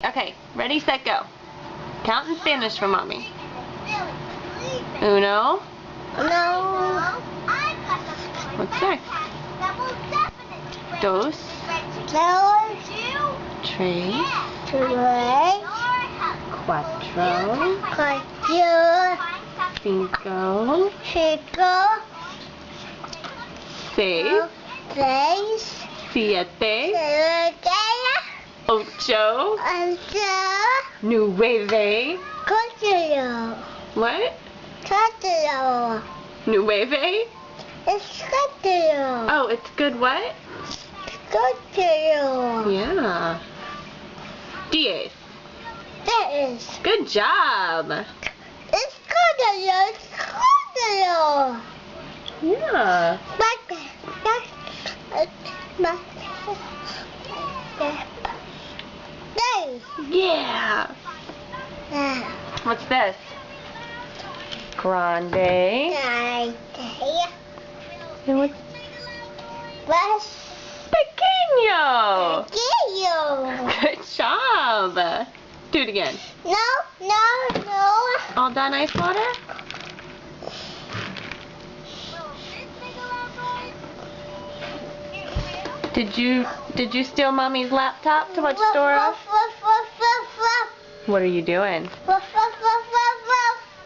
Okay, ready, set, go. Count in Spanish for mommy. Uno. No. What's next? Dos. Tres. Cuatro. Cinco. Seis. Siete. Ocho. Nueve. What? Nueve? Oh, it's good what? Yeah. Diez. Good job. Yeah. Yeah. What's this? Grande. And what's pequeño? Good job. Do it again. No. All done, ice water? Did you steal mommy's laptop to watch Dora? What are you doing?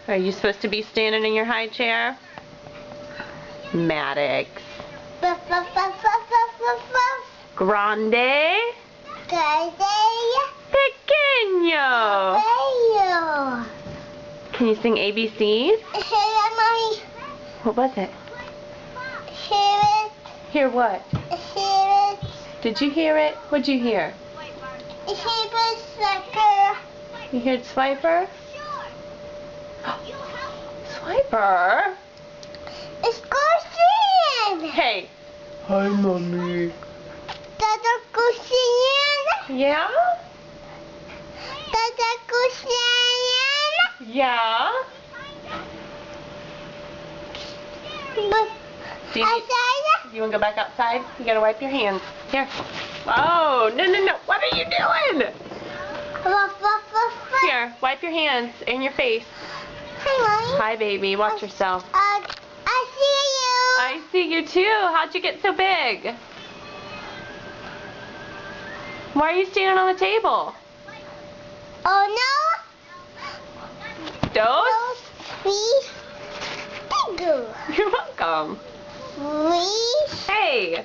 Are you supposed to be standing in your high chair? Maddox. Grande. Pequeño. Can you sing ABCs? What was it? Hear what? Did you hear it? What'd you hear? You heard Swiper? Swiper? It's Goshen! Hey. Hi, mommy. Dada Goshen? Yeah? Dada Goshen? Yeah? You want to go back outside? You gotta wipe your hands. Here. Oh, no. What are you doing? Here, wipe your hands and your face. Hi, Mommy. Hi, baby. Watch yourself. I see you. I see you too. How'd you get so big? Why are you standing on the table? Oh, no. Dos? Bigger. You're welcome. Hey.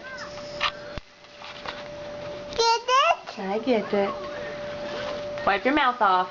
Get it? I get it. Wipe your mouth off.